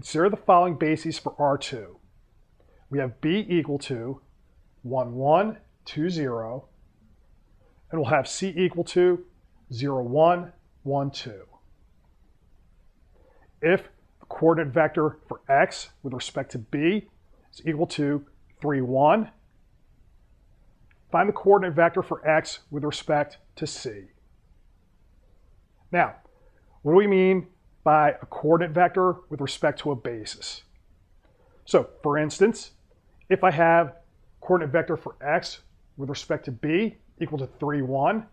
consider the following bases for R2. We have B equal to 1, 1, 2, 0, and we'll have C equal to 0, 1, 1, 2. If the coordinate vector for x with respect to B is equal to 3, 1, find the coordinate vector for x with respect to C. Now, what do we mean by a coordinate vector with respect to a basis? So, for instance, if I have coordinate vector for x with respect to B equal to 3, 1,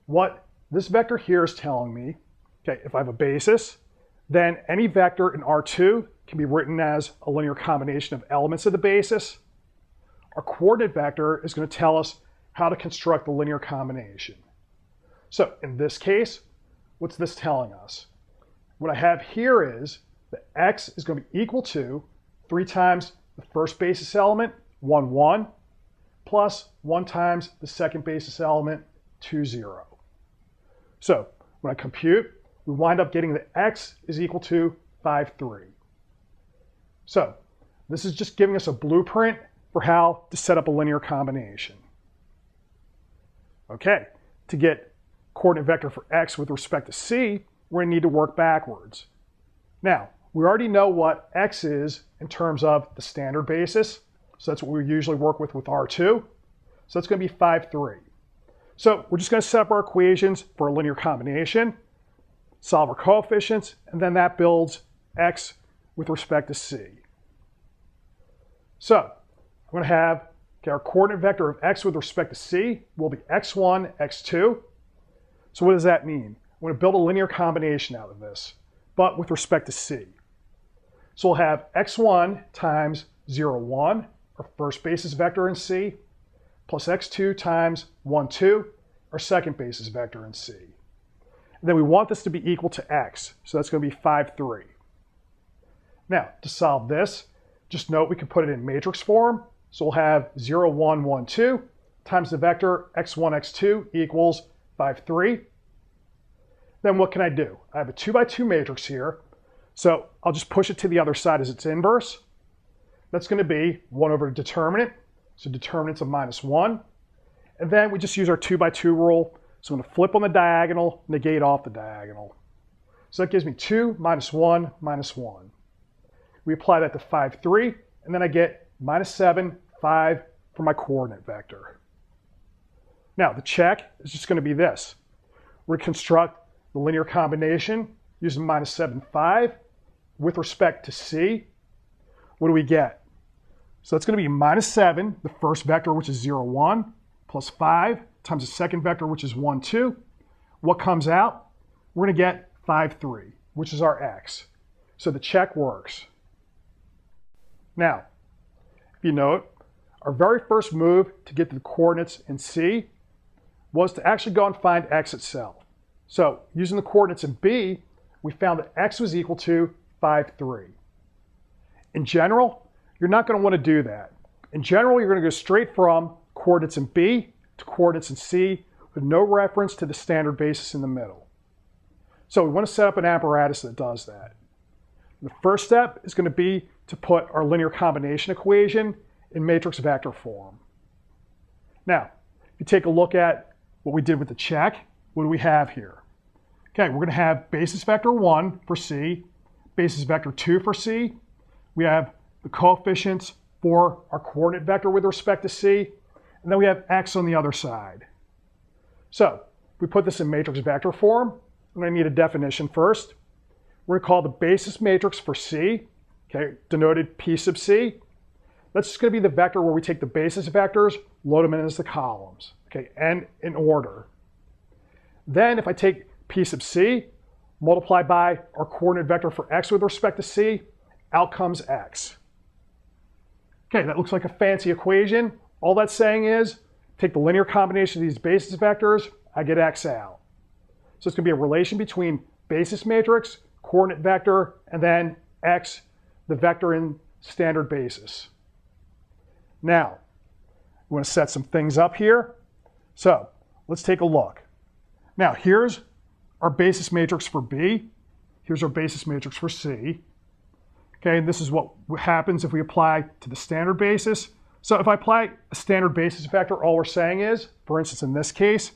what this vector here is telling me, okay, if I have a basis, then any vector in R2 can be written as a linear combination of elements of the basis. Our coordinate vector is going to tell us how to construct the linear combination. So in this case, what's this telling us? What I have here is that x is going to be equal to 3 times the first basis element, 1, 1, plus 1 times the second basis element, 2, 0. So when I compute, we wind up getting that x is equal to 5, 3. So this is just giving us a blueprint for how to set up a linear combination. Okay, to get coordinate vector for x with respect to C, we're going to need to work backwards. Now, we already know what x is in terms of the standard basis, so that's what we usually work with R2. So that's going to be 5, 3. So we're just going to set up our equations for a linear combination, solve our coefficients, and then that builds x with respect to C. So I'm going to have our coordinate vector of x with respect to C will be x1, x2. So what does that mean? I'm going to build a linear combination out of this, but with respect to C. So we'll have x1 times 0, 1, our first basis vector in C, plus x2 times 1, 2, our second basis vector in C. And then we want this to be equal to x, so that's going to be 5, 3. Now, to solve this, just note we can put it in matrix form. So we'll have 0, 1, 1, 2 times the vector x1, x2 equals 5, 3. Then what can I do? I have a 2 by 2 matrix here, so I'll just push it to the other side as its inverse. That's going to be 1 over determinant, so determinant's of -1. And then we just use our 2 by 2 rule. So I'm going to flip on the diagonal, negate off the diagonal. So that gives me 2 minus 1 minus 1. We apply that to 5, 3, and then I get -7, 5 for my coordinate vector. Now the check is just going to be this. We're going to construct the linear combination using -7, 5 with respect to C. What do we get? So that's going to be -7, the first vector, which is 0, 1, plus 5 times the second vector, which is 1, 2. What comes out? We're going to get 5, 3, which is our x. So the check works. Now, if you note, our very first move to get to the coordinates in C was to actually go and find x itself. So using the coordinates in B, we found that x was equal to 5, 3. In general, you're not going to want to do that. In general, you're going to go straight from coordinates in B to coordinates in C with no reference to the standard basis in the middle. So we want to set up an apparatus that does that. The first step is going to be to put our linear combination equation in matrix vector form. Now, if you take a look at what we did with the check, what do we have here? Okay, we're going to have basis vector 1 for C, basis vector 2 for C. We have the coefficients for our coordinate vector with respect to C, and then we have x on the other side. So, if we put this in matrix vector form, I'm going to need a definition first. We're going to call the basis matrix for C, okay, denoted P sub C. That's just going to be the vector where we take the basis vectors, load them in as the columns, okay, and in order. Then if I take P sub C, multiply by our coordinate vector for x with respect to C, out comes x. Okay, that looks like a fancy equation. All that's saying is, take the linear combination of these basis vectors, I get x out. So it's going to be a relation between basis matrix, coordinate vector, and then x, the vector in standard basis. Now, we want to set some things up here. So let's take a look. Now, here's our basis matrix for B. Here's our basis matrix for C. Okay, and this is what happens if we apply to the standard basis. So if I apply a standard basis vector, all we're saying is, for instance, in this case,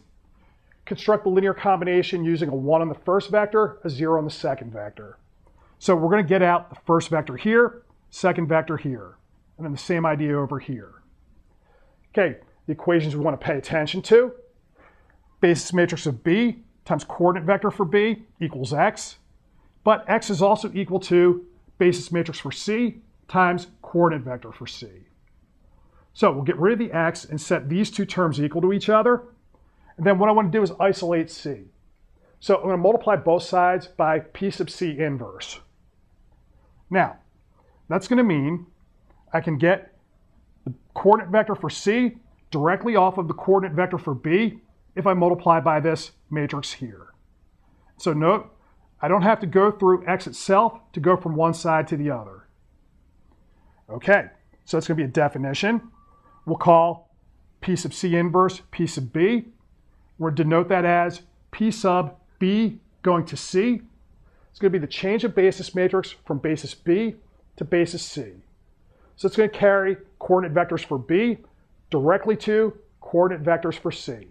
construct the linear combination using a 1 on the first vector, a 0 on the second vector. So we're going to get out the first vector here, second vector here, and then the same idea over here. Okay, the equations we want to pay attention to. Basis matrix of B times coordinate vector for B equals X, but X is also equal to basis matrix for C times coordinate vector for C. So we'll get rid of the X and set these two terms equal to each other. And then what I want to do is isolate C. So I'm going to multiply both sides by P sub C inverse. Now, that's going to mean I can get the coordinate vector for C directly off of the coordinate vector for B if I multiply by this matrix here. So note, I don't have to go through X itself to go from one side to the other. Okay, so it's going to be a definition. We'll call P sub C inverse P sub B. We're going to denote that as P sub B going to C. It's going to be the change of basis matrix from basis B to basis C. So it's going to carry coordinate vectors for B directly to coordinate vectors for C.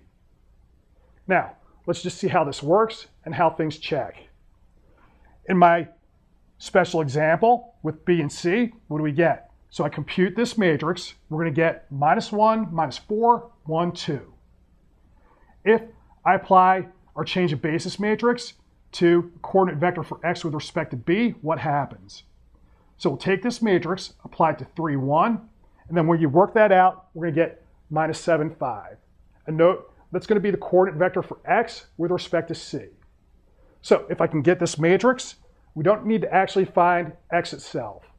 Now, let's just see how this works and how things check. In my special example with B and C, what do we get? So I compute this matrix, we're going to get -1, -4, 1, 2. If I apply our change of basis matrix to coordinate vector for X with respect to B, what happens? So we'll take this matrix, apply it to 3, 1, and then when you work that out, we're going to get -7, 5. And note, that's going to be the coordinate vector for X with respect to C. So if I can get this matrix, we don't need to actually find X itself.